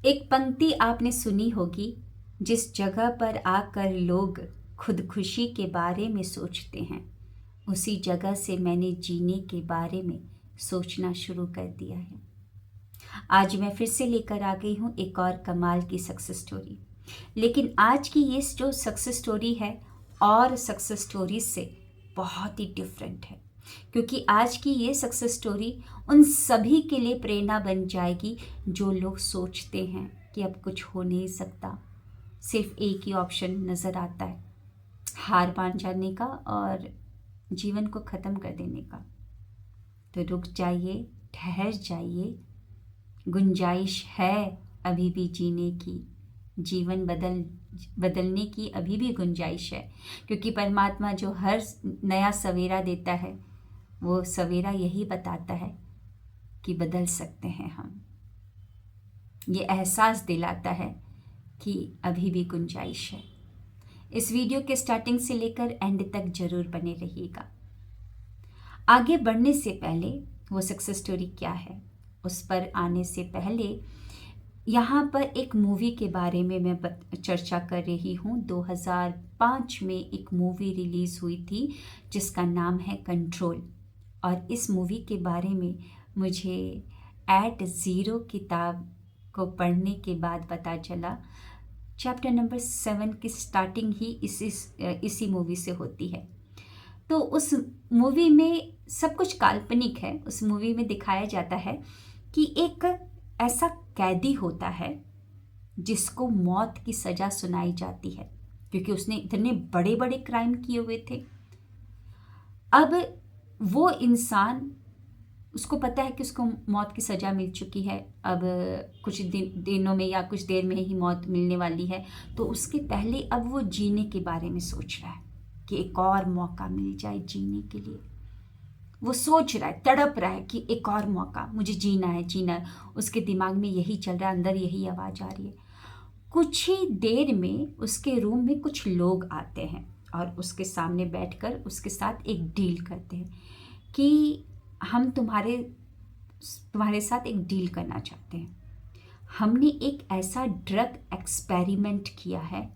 एक पंक्ति आपने सुनी होगी, जिस जगह पर आकर लोग खुदकुशी के बारे में सोचते हैं, उसी जगह से मैंने जीने के बारे में सोचना शुरू कर दिया है। आज मैं फिर से लेकर आ गई हूँ एक और कमाल की सक्सेस स्टोरी। लेकिन आज की ये जो सक्सेस स्टोरी है और सक्सेस स्टोरी से बहुत ही डिफरेंट है, क्योंकि आज की ये सक्सेस स्टोरी उन सभी के लिए प्रेरणा बन जाएगी जो लोग सोचते हैं कि अब कुछ हो नहीं सकता, सिर्फ एक ही ऑप्शन नज़र आता है, हार मान जाने का और जीवन को ख़त्म कर देने का। तो रुक जाइए, ठहर जाइए, गुंजाइश है अभी भी जीने की, जीवन बदलने की अभी भी गुंजाइश है, क्योंकि परमात्मा जो हर नया सवेरा देता है वो सवेरा यही बताता है कि बदल सकते हैं हम। ये एहसास दिलाता है कि अभी भी गुंजाइश है। इस वीडियो के स्टार्टिंग से लेकर एंड तक जरूर बने रहिएगा। आगे बढ़ने से पहले वो सक्सेस स्टोरी क्या है उस पर आने से पहले यहाँ पर एक मूवी के बारे में मैं चर्चा कर रही हूँ। 2005 में एक मूवी रिलीज़ हुई थी जिसका नाम है कंट्रोल, और इस मूवी के बारे में मुझे एट ज़ीरो किताब को पढ़ने के बाद पता चला। चैप्टर नंबर 7 की स्टार्टिंग ही इसी मूवी से होती है। तो उस मूवी में सब कुछ काल्पनिक है। उस मूवी में दिखाया जाता है कि एक ऐसा कैदी होता है जिसको मौत की सज़ा सुनाई जाती है, क्योंकि उसने इतने बड़े बड़े क्राइम किए हुए थे। अब वो इंसान, उसको पता है कि उसको मौत की सज़ा मिल चुकी है, अब कुछ दिनों में या कुछ देर में ही मौत मिलने वाली है। तो उसके पहले अब वो जीने के बारे में सोच रहा है कि एक और मौका मिल जाए जीने के लिए। वो सोच रहा है, तड़प रहा है कि एक और मौका, मुझे जीना है, जीना है। उसके दिमाग में यही चल रहा है, अंदर यही आवाज़ आ रही है। कुछ ही देर में उसके रूम में कुछ लोग आते हैं और उसके सामने बैठकर उसके साथ एक डील करते हैं कि हम तुम्हारे साथ एक डील करना चाहते हैं। हमने एक ऐसा ड्रग एक्सपेरिमेंट किया है,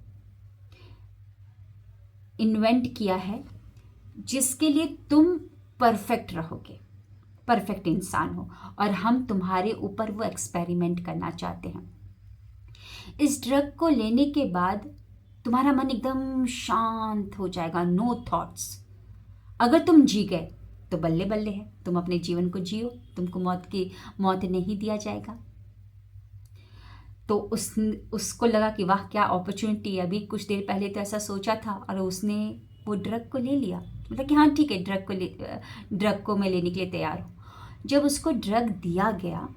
इन्वेंट किया है, जिसके लिए तुम परफेक्ट रहोगे, परफेक्ट इंसान हो, और हम तुम्हारे ऊपर वो एक्सपेरिमेंट करना चाहते हैं। इस ड्रग को लेने के बाद तुम्हारा मन एकदम शांत हो जाएगा, नो थॉट्स। अगर तुम जी गए तो बल्ले बल्ले है, तुम अपने जीवन को जियो, तुमको मौत नहीं दिया जाएगा। तो उसको लगा कि वाह क्या अपॉर्चुनिटी है, अभी कुछ देर पहले तो ऐसा सोचा था और उसने वो ड्रग को ले लिया। मतलब कि हाँ ठीक है, ड्रग को मैं लेने के लिए तैयार हूँ। जब उसको ड्रग दिया गया,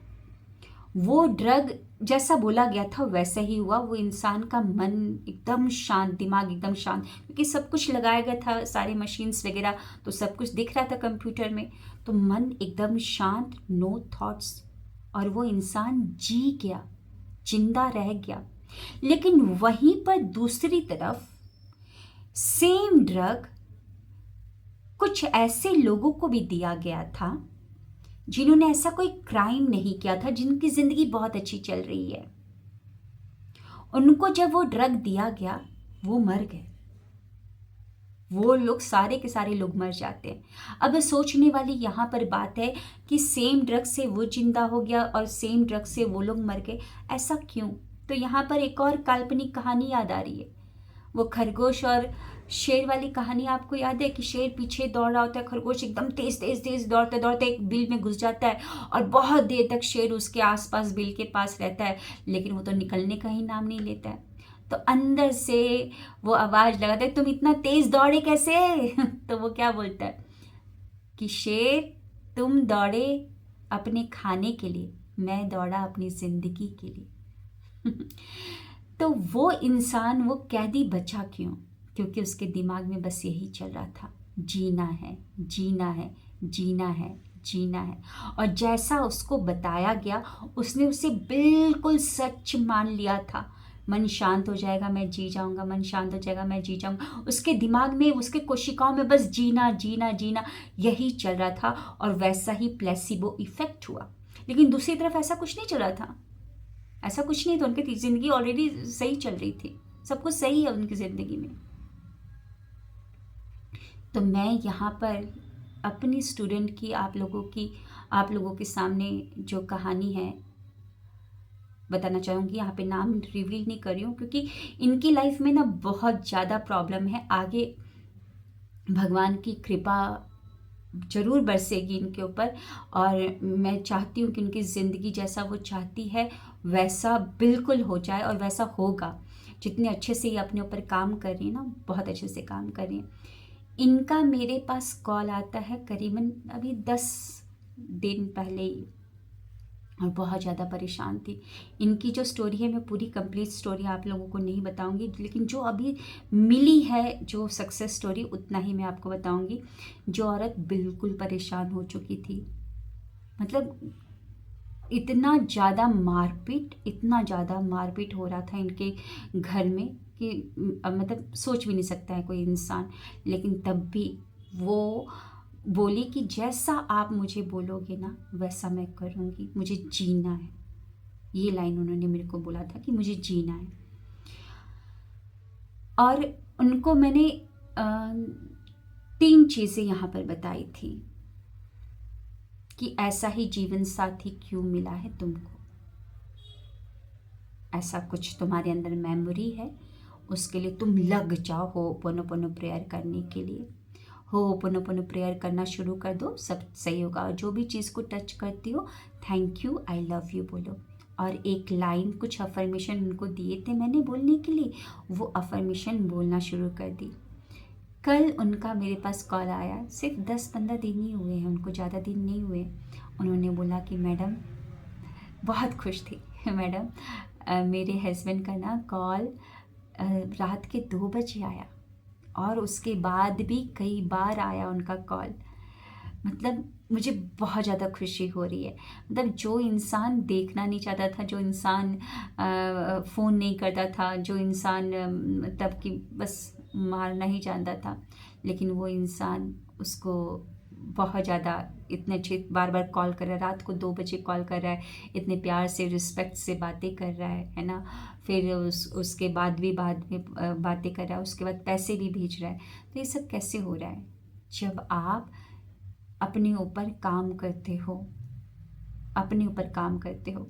वो ड्रग जैसा बोला गया था वैसा ही हुआ। वो इंसान का मन एकदम शांत, दिमाग एकदम शांत, क्योंकि सब कुछ लगाया गया था, सारे मशीन्स वगैरह, तो सब कुछ दिख रहा था कंप्यूटर में। तो मन एकदम शांत, नो थॉट्स, और वो इंसान जी गया, जिंदा रह गया। लेकिन वहीं पर दूसरी तरफ सेम ड्रग कुछ ऐसे लोगों को भी दिया गया था जिन्होंने ऐसा कोई क्राइम नहीं किया था, जिनकी जिंदगी बहुत अच्छी चल रही है। उनको जब वो ड्रग दिया गया, वो मर गए। वो लोग, सारे के सारे लोग मर जाते हैं। अब सोचने वाली यहाँ पर बात है कि सेम ड्रग से वो जिंदा हो गया और सेम ड्रग से वो लोग मर गए, ऐसा क्यों? तो यहाँ पर एक और काल्पनिक कहानी याद आ रही है, वो खरगोश और शेर वाली कहानी। आपको याद है कि शेर पीछे दौड़ रहा होता है, खरगोश एकदम तेज तेज तेज दौड़ते दौड़ते एक बिल में घुस जाता है और बहुत देर तक शेर उसके आसपास, बिल के पास रहता है, लेकिन वो तो निकलने का ही नाम नहीं लेता है। तो अंदर से वो आवाज़ लगाता है, तुम इतना तेज दौड़े कैसे? तो वो क्या बोलता है कि शेर, तुम दौड़े अपने खाने के लिए, मैं दौड़ा अपनी जिंदगी के लिए। तो वो इंसान, वो कैदी बचा क्यों? क्योंकि उसके दिमाग में बस यही चल रहा था, जीना है, जीना है, जीना है, जीना है। और जैसा उसको बताया गया, उसने उसे बिल्कुल सच मान लिया था। मन शांत हो जाएगा, मैं जी जाऊंगा, मन शांत हो जाएगा, मैं जी जाऊंगा। उसके दिमाग में, उसके कोशिकाओं में बस जीना, जीना, जीना यही चल रहा था, और वैसा ही प्लेसिबो इफेक्ट हुआ। लेकिन दूसरी तरफ ऐसा कुछ नहीं चल रहा था। ऐसा कुछ नहीं था, उनकी ज़िंदगी ऑलरेडी सही चल रही थी, सब कुछ सही है उनकी ज़िंदगी में। तो मैं यहाँ पर अपनी स्टूडेंट की आप लोगों के सामने जो कहानी है बताना चाहूँगी। यहाँ पे नाम रिवील नहीं कर रही हूँ क्योंकि इनकी लाइफ में ना बहुत ज़्यादा प्रॉब्लम है। आगे भगवान की कृपा ज़रूर बरसेगी इनके ऊपर, और मैं चाहती हूँ कि उनकी ज़िंदगी जैसा वो चाहती है वैसा बिल्कुल हो जाए, और वैसा होगा। जितने अच्छे से ये अपने ऊपर काम कर रही है ना, बहुत अच्छे से काम कर रही है। इनका मेरे पास कॉल आता है करीबन अभी 10 दिन पहले ही, और बहुत ज़्यादा परेशान थी। इनकी जो स्टोरी है, मैं पूरी कंप्लीट स्टोरी आप लोगों को नहीं बताऊंगी, लेकिन जो अभी मिली है जो सक्सेस स्टोरी, उतना ही मैं आपको बताऊंगी। जो औरत बिल्कुल परेशान हो चुकी थी, मतलब इतना ज़्यादा मारपीट हो रहा था इनके घर में कि मतलब सोच भी नहीं सकता है कोई इंसान। लेकिन तब भी वो बोली कि जैसा आप मुझे बोलोगे ना वैसा मैं करूँगी, मुझे जीना है। ये लाइन उन्होंने मेरे को बोला था कि मुझे जीना है। और उनको मैंने अ, 3 चीज़ें यहाँ पर बताई थी कि ऐसा ही जीवन साथी क्यों मिला है तुमको, ऐसा कुछ तुम्हारे अंदर मेमोरी है, उसके लिए तुम लग जाओ होपोनोपोनो प्रेयर करने के लिए। होपोनोपोनो प्रेयर करना शुरू कर दो, सब सही होगा। और जो भी चीज़ को टच करती हो, thank you, I love you बोलो। और एक लाइन, कुछ अफर्मेशन उनको दिए थे मैंने बोलने के लिए, वो अफर्मेशन बोलना शुरू कर दी। कल उनका मेरे पास कॉल आया, सिर्फ 10-15 दिन ही हुए हैं उनको, ज़्यादा दिन नहीं हुए। उन्होंने बोला कि मैडम, बहुत खुश थी मैडम, मेरे हस्बैंड का ना कॉल रात के 2 बजे आया, और उसके बाद भी कई बार आया उनका कॉल। मतलब मुझे बहुत ज़्यादा खुशी हो रही है। मतलब जो इंसान देखना नहीं चाहता था, जो इंसान फ़ोन नहीं करता था, जो इंसान मतलब कि बस मारना ही जानता था, लेकिन वो इंसान उसको बहुत ज़्यादा इतने अच्छे बार बार कॉल कर रहा है, रात को 2 बजे कॉल कर रहा है, इतने प्यार से रिस्पेक्ट से बातें कर रहा है ना। फिर उसके बाद भी बातें कर रहा है, उसके बाद पैसे भी भेज रहा है। तो ये सब कैसे हो रहा है? जब आप अपने ऊपर काम करते हो, अपने ऊपर काम करते हो,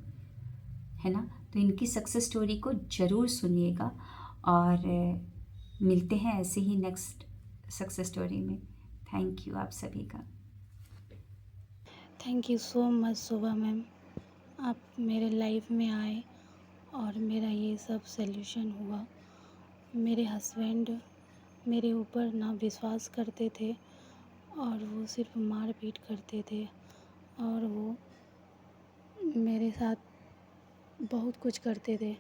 है ना। तो इनकी सक्सेस स्टोरी को ज़रूर सुनिएगा, और मिलते हैं ऐसे ही नेक्स्ट सक्सेस स्टोरी में। थैंक यू आप सभी का। Thank you so much Shobha ma'am, आप मेरे लाइफ में आए और मेरा ये सब सल्यूशन हुआ। मेरे हस्बैंड मेरे ऊपर ना विश्वास करते थे, और वो सिर्फ मार पीट करते थे, और वो मेरे साथ बहुत कुछ करते थे।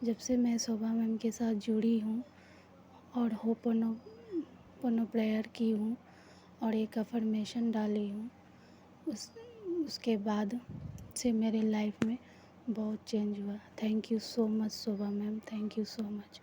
जब से मैं शोभा मैम के साथ जुड़ी हूँ और होपोनोपोनो प्रेयर की हूँ और एक अफर्मेशन डाली हूँ, उस उसके बाद से मेरे लाइफ में बहुत चेंज हुआ। Thank you so much Shobha ma'am, thank you so much.